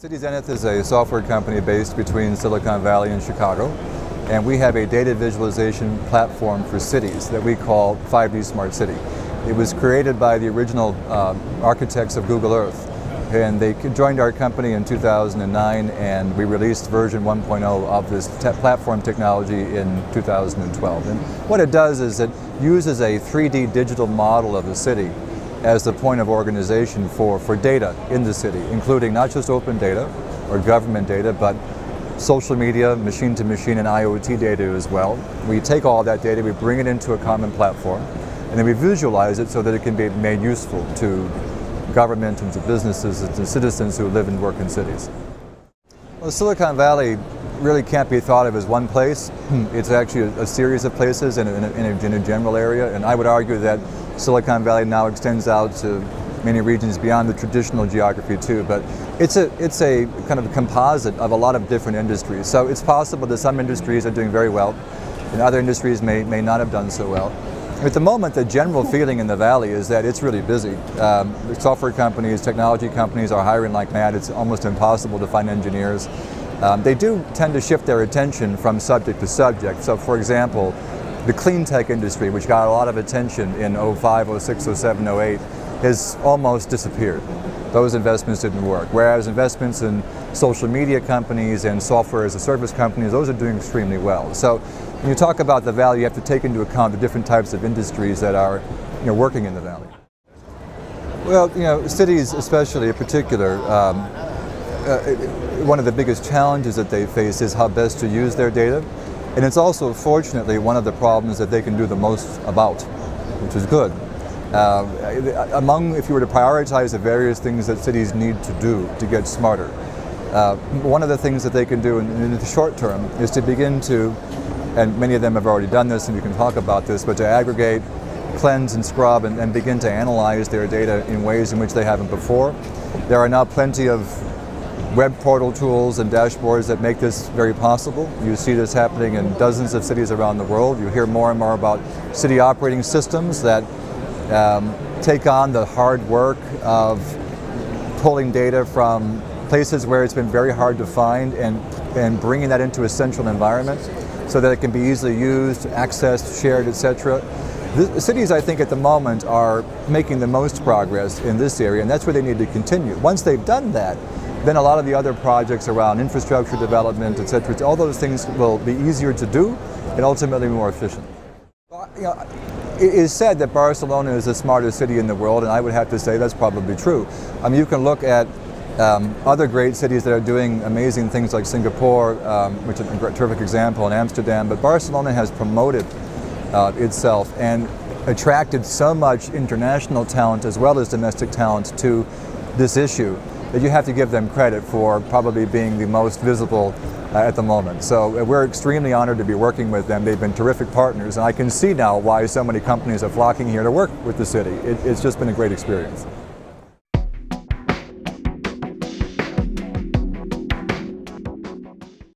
Cityzenith is a software company based between Silicon Valley and Chicago, and we have a data visualization platform for cities that we call 5D Smart City. It was created by the original architects of Google Earth, and they joined our company in 2009, and we released version 1.0 of this platform technology in 2012. And what it does is it uses a 3D digital model of the city as the point of organization for data in the city, including not just open data or government data, but social media, machine-to-machine, and IoT data as well. We take all that data, we bring it into a common platform, and then we visualize it so that it can be made useful to government and to businesses and to citizens who live and work in cities. Well, Silicon Valley really can't be thought of as one place. It's actually a series of places in a general area, and I would argue that Silicon Valley now extends out to many regions beyond the traditional geography too, but it's a kind of a composite of a lot of different industries. So it's possible that some industries are doing very well and other industries may not have done so well. At the moment, the general feeling in the Valley is that it's really busy. Software companies, technology companies are hiring like mad. It's almost impossible to find engineers. They do tend to shift their attention from subject to subject. So for example, the clean tech industry, which got a lot of attention in 05, 06, 07, 08, has almost disappeared. Those investments didn't work. Whereas investments in social media companies and software as a service companies, those are doing extremely well. So when you talk about the Valley, you have to take into account the different types of industries that are working in the Valley. Well, cities especially in particular, one of the biggest challenges that they face is how best to use their data. And it's also, fortunately, one of the problems that they can do the most about, which is good. If you were to prioritize the various things that cities need to do to get smarter, one of the things that they can do in the short term is to begin to, and many of them have already done this and we can talk about this, but to aggregate, cleanse and scrub and begin to analyze their data in ways in which they haven't before. There are now plenty of web portal tools and dashboards that make this very possible. You see this happening in dozens of cities around the world. You hear more and more about city operating systems that take on the hard work of pulling data from places where it's been very hard to find and bringing that into a central environment so that it can be easily used, accessed, shared, etc. The cities, I think, at the moment are making the most progress in this area, and that's where they need to continue. Once they've done that, then a lot of the other projects around infrastructure development, etc., all those things will be easier to do and ultimately more efficient. It is said that Barcelona is the smartest city in the world, and I would have to say that's probably true. I mean, you can look at other great cities that are doing amazing things like Singapore, which is a terrific example, and Amsterdam, but Barcelona has promoted itself and attracted so much international talent as well as domestic talent to this issue that you have to give them credit for probably being the most visible at the moment. So we're extremely honored to be working with them. They've been terrific partners, and I can see now why so many companies are flocking here to work with the city. It's just been a great experience.